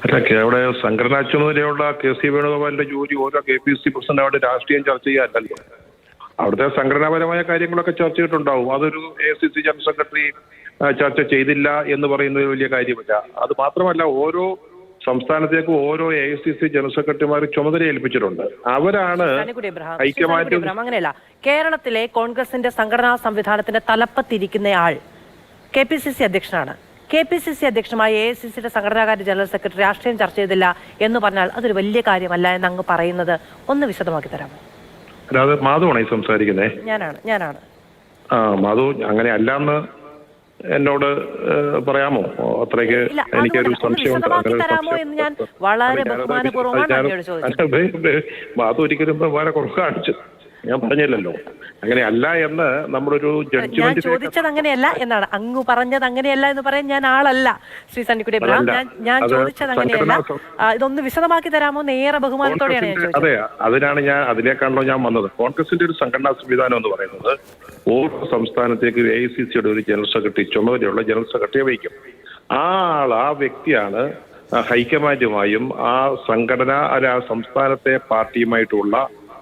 അല്ല, അവിടെ സംഘടനാ ചുമതലയുള്ള കെ.സി. വേണുഗോപാലിന്റെ ജോലി ഓരോ കെ.പി.സി. പ്രസിഡന്റ് അവിടെ രാഷ്ട്രീയം ചർച്ച ചെയ്യാനല്ലോ. അവിടുത്തെ സംഘടനാപരമായ കാര്യങ്ങളൊക്കെ ചർച്ച ചെയ്തിട്ടുണ്ടാവും. അതൊരു എ.ഐ.സി.സി. ജനറൽ സെക്രട്ടറി ചർച്ച ചെയ്തില്ല എന്ന് പറയുന്നത് വലിയ കാര്യമില്ല. അത് മാത്രമല്ല, ഓരോ സംസ്ഥാനത്തേക്ക് ഓരോ എ.ഐ.സി.സി. ജനറൽ സെക്രട്ടറിമാർ ചുമതല ഏൽപ്പിച്ചിട്ടുണ്ട്. അവരാണ് ഹൈക്കമാൻഡ്. അങ്ങനെയല്ല, കേരളത്തിലെ കോൺഗ്രസിന്റെ സംഘടനാ സംവിധാനത്തിന്റെ തലപ്പത്തിരിക്കുന്നയാൾ കെ.പി.സി.സി. അധ്യക്ഷനാണ്. കെ.പി.സി.സി. അധ്യക്ഷമായ എ.ഐ.സി.സിയുടെ സംഘടനാകാര്യ ജനറൽ സെക്രട്ടറി രാഷ്ട്രീയം ചർച്ച ചെയ്തില്ല എന്ന് പറഞ്ഞാൽ അതൊരു വലിയ കാര്യമല്ല എന്ന് അങ്ങ് പറയുന്നത് ഒന്ന് വിശദമാക്കി തരാമോ? അല്ലാതെ മാധുവാണ് ഈ സംസാരിക്കുന്നേ? ഞാനാണ്. മാധു അങ്ങനെ അല്ലാന്ന് എന്നോട് പറയാമോ? അത്രയ്ക്ക് എനിക്കൊരു സംശയമുണ്ട്. മാധു ഒരിക്കലും വളരെ കുറവ് കാണിച്ചു. ഞാൻ പറഞ്ഞില്ലല്ലോ അങ്ങനെ അല്ല എന്ന്. നമ്മളൊരു ഞാൻ ചോദിച്ചത് അങ്ങനെയല്ല എന്നാണ്. അങ്ങ് പറഞ്ഞത് അങ്ങനെയല്ല എന്ന് പറയാൻ ഞാൻ ആളല്ല ശ്രീ സണ്ണിക്കുട്ടി എബ്രഹാം. ഞാൻ ചോദിച്ചത് അങ്ങനെയല്ല. ഇതൊന്ന് വിശദമാക്കി തരാമോ? നേരെ ബഹുമാനത്തോടെയാണ് ഞാൻ ചോദിച്ചത്. അതെ, അതിലേക്കാണല്ലോ ഞാൻ വന്നത്. കോൺഗ്രസിന്റെ ഒരു സംഘടനാ സംവിധാനം എന്ന് പറയുന്നത് ഓരോ സംസ്ഥാനത്തേക്ക് എ.ഐ.സി.സിയുടെ ഒരു ജനറൽ സെക്രട്ടറി, ചുമതലയുള്ള ജനറൽ സെക്രട്ടറിയെ വഹിക്കും. ആ വ്യക്തിയാണ് ഹൈക്കമാൻഡുമായും ആ സംസ്ഥാനത്തെ പാർട്ടിയുമായിട്ടുള്ള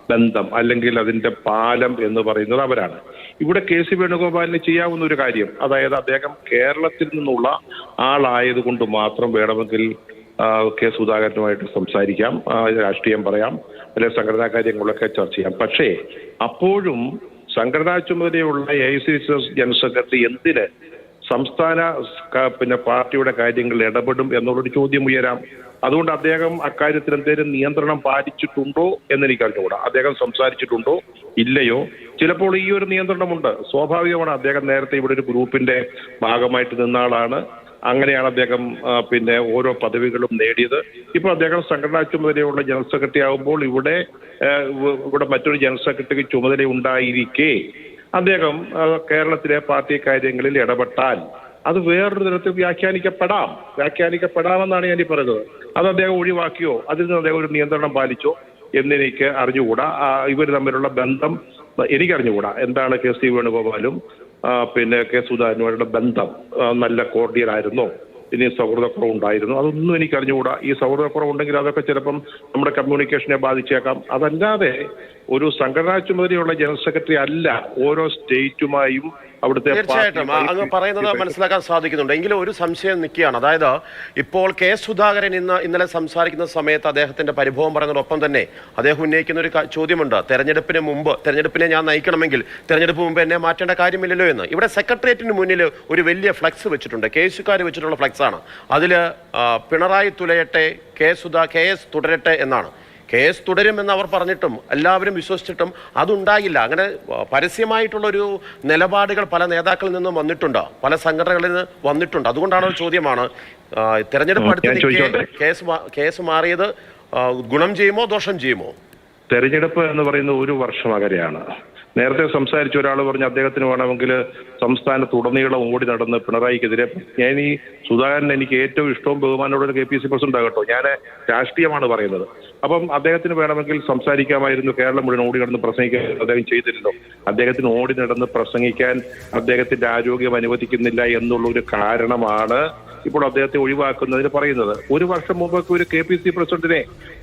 ബന്ധം അല്ലെങ്കിൽ അതിന്റെ പാലം എന്ന് പറയുന്നത് അവരാണ്. ഇവിടെ കെ.സി. വേണുഗോപാലിന് ചെയ്യാവുന്ന ഒരു കാര്യം, അതായത് അദ്ദേഹം കേരളത്തിൽ നിന്നുള്ള ആളായതുകൊണ്ട് മാത്രം വേണമെങ്കിൽ കെ. സുധാകരനുമായിട്ട് സംസാരിക്കാം, രാഷ്ട്രീയം പറയാം, അല്ലെങ്കിൽ സംഘടനാ കാര്യങ്ങളൊക്കെ ചർച്ച ചെയ്യാം. പക്ഷേ അപ്പോഴും സംഘടനാ ചുമതലയുള്ള എ.ഐ.സി.സി. ജനറൽ സെക്രട്ടറി എന്തിന് സംസ്ഥാന പാർട്ടിയുടെ കാര്യങ്ങളിൽ ഇടപെടും എന്നുള്ളൊരു ചോദ്യം ഉയരാം. അതുകൊണ്ട് അദ്ദേഹം അക്കാര്യത്തിൽ എന്തെങ്കിലും നിയന്ത്രണം പാലിച്ചിട്ടുണ്ടോ എന്നെനിക്ക് അറിഞ്ഞുകൂടാ. അദ്ദേഹം സംസാരിച്ചിട്ടുണ്ടോ ഇല്ലയോ? ചിലപ്പോൾ ഈ ഒരു നിയന്ത്രണമുണ്ട്. സ്വാഭാവികമാണ്. അദ്ദേഹം നേരത്തെ ഇവിടെ ഒരു ഗ്രൂപ്പിന്റെ ഭാഗമായിട്ട് നിന്ന ആളാണ്. അങ്ങനെയാണ് അദ്ദേഹം ഓരോ പദവികളും നേടിയത്. ഇപ്പോൾ അദ്ദേഹം സംഘടനാ ചുമതലയുള്ള ജനറൽ സെക്രട്ടറി ആകുമ്പോൾ ഇവിടെ മറ്റൊരു ജനറൽ സെക്രട്ടറിക്ക് ചുമതല ഉണ്ടായിരിക്കെ അദ്ദേഹം കേരളത്തിലെ പാർട്ടി കാര്യങ്ങളിൽ ഇടപെട്ടാൽ അത് വേറൊരു തരത്തിൽ വ്യാഖ്യാനിക്കപ്പെടാമെന്നാണ് ഞാൻ ഈ പറയുന്നത്. അത് അദ്ദേഹം ഒഴിവാക്കിയോ, അതിൽ നിന്ന് അദ്ദേഹം ഒരു നിയന്ത്രണം പാലിച്ചോ എന്നെനിക്ക് അറിഞ്ഞുകൂടാ. ഇവർ തമ്മിലുള്ള ബന്ധം എനിക്കറിഞ്ഞുകൂടാ. എന്താണ് കെ.സി. വേണുഗോപാലും കെ. സുധാകരനുമായിട്ടുള്ള ബന്ധം? നല്ല കോർഡിയലായിരുന്നോ? ഇനി സൗഹൃദക്കുറവുണ്ടായിരുന്നു? അതൊന്നും എനിക്ക് അറിഞ്ഞുകൂടാ. ഈ സൗഹൃദക്കുറവുണ്ടെങ്കിൽ അതൊക്കെ ചിലപ്പം നമ്മുടെ കമ്മ്യൂണിക്കേഷനെ ബാധിച്ചേക്കാം. അതല്ലാതെ ഒരു സംഘടനാ ചുമതലയുള്ള ജനറൽ സെക്രട്ടറി അല്ല ഓരോ സ്റ്റേറ്റുമായും അവിടുത്തെ. തീർച്ചയായിട്ടും അങ്ങ് പറയുന്നത് മനസ്സിലാക്കാൻ സാധിക്കുന്നുണ്ട്. എങ്കിലും ഒരു സംശയം നിൽക്കുകയാണ്. അതായത് ഇപ്പോൾ കെ. സുധാകരൻ ഇന്നലെ സംസാരിക്കുന്ന സമയത്ത് അദ്ദേഹത്തിന്റെ പരിഭവം പറയുന്നതോടൊപ്പം തന്നെ അദ്ദേഹം ഉന്നയിക്കുന്ന ഒരു ചോദ്യമുണ്ട്. തെരഞ്ഞെടുപ്പിനെ ഞാൻ നയിക്കണമെങ്കിൽ തെരഞ്ഞെടുപ്പ് മുമ്പ് എന്നെ മാറ്റേണ്ട കാര്യമില്ലല്ലോ എന്ന്. ഇവിടെ സെക്രട്ടേറിയറ്റിന് മുന്നിൽ ഒരു വലിയ ഫ്ലക്സ് വെച്ചിട്ടുണ്ട്. കെ.എസ്.യുക്കാർ വെച്ചിട്ടുള്ള ഫ്ലക്സ് ആണ്. അതിൽ പിണറായി തുലയട്ടെ, കെ.എസ്. തുടരട്ടെ എന്നാണ്. കെ.എസ്. തുടരുമെന്ന് അവർ പറഞ്ഞിട്ടും എല്ലാവരും വിശ്വസിച്ചിട്ടും അതുണ്ടായില്ല. അങ്ങനെ പരസ്യമായിട്ടുള്ളൊരു നിലപാടുകൾ പല നേതാക്കളിൽ നിന്നും വന്നിട്ടുണ്ട്, പല സംഘടനകളിൽ നിന്ന് വന്നിട്ടുണ്ട്. അതുകൊണ്ടാണ് ഒരു ചോദ്യമാണ്, തെരഞ്ഞെടുപ്പ് അടുത്ത് കേസ് മാറിയത് ഗുണം ചെയ്യുമോ ദോഷം ചെയ്യുമോ? തെരഞ്ഞെടുപ്പ് എന്ന് പറയുന്നത് ഒരു വർഷം അകലെയാണ്. നേരത്തെ സംസാരിച്ച ഒരാൾ പറഞ്ഞു അദ്ദേഹത്തിന് വേണമെങ്കിൽ സംസ്ഥാനത്തുടനീളം ഓടി നടന്ന് പിണറായിക്കെതിരെ. ഞാൻ ഈ സുധാകരൻ എനിക്ക് ഏറ്റവും ഇഷ്ടവും ബഹുമാനമുള്ള ഒരു കെ.പി.സി. പ്രസിഡന്റ് ആകട്ടോ. ഞാൻ രാഷ്ട്രീയമാണ് പറയുന്നത്. അപ്പം അദ്ദേഹത്തിന് വേണമെങ്കിൽ സംസാരിക്കാമായിരുന്നു. കേരളം മുഴുവൻ ഓടി നടന്ന് പ്രസംഗിക്കാൻ അദ്ദേഹം ചെയ്തില്ലല്ലോ. അദ്ദേഹത്തിന് ഓടി നടന്ന് പ്രസംഗിക്കാൻ അദ്ദേഹത്തിന്റെ ആരോഗ്യം അനുവദിക്കുന്നില്ല എന്നുള്ള ഒരു കാരണമാണ് ഇപ്പോൾ അദ്ദേഹത്തെ ഒഴിവാക്കുന്നതിന് പറയുന്നത്. ഒരു വർഷം മുമ്പൊക്കെ ഒരു കെ.പി.സി. പ്രസിഡന്റിനെ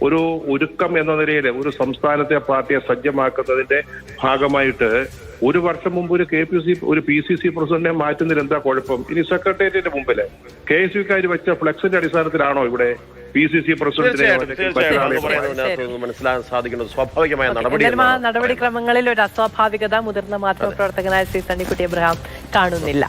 ഒരു ഒരുക്കം എന്ന നിലയിൽ ഒരു സംസ്ഥാനത്തെ പാർട്ടിയെ സജ്ജമാക്കുന്നതിന്റെ ഭാഗമായിട്ട് ഒരു വർഷം മുമ്പ് ഒരു പി.സി.സി. പ്രസിഡന്റിനെ മാറ്റുന്നതിൽ എന്താ കുഴപ്പം? ഇനി സെക്രട്ടേറിയറ്റിന്റെ മുമ്പില് കെ.എസ്.യുക്കാർ വെച്ച ഫ്ലെക്സിന്റെ അടിസ്ഥാനത്തിലാണോ ഇവിടെ പി.സി.സി. പ്രസിഡന്റിനെ മനസ്സിലാക്കാൻ സാധിക്കുന്നത്? സ്വാഭാവികമായ നടപടിക്രമങ്ങളിൽ ഒരു അസ്വാഭാവികത മുതിർന്ന മാധ്യമപ്രവർത്തകനായ ശ്രീ സണ്ണിക്കുട്ടി എബ്രഹാം കാണുന്നില്ല.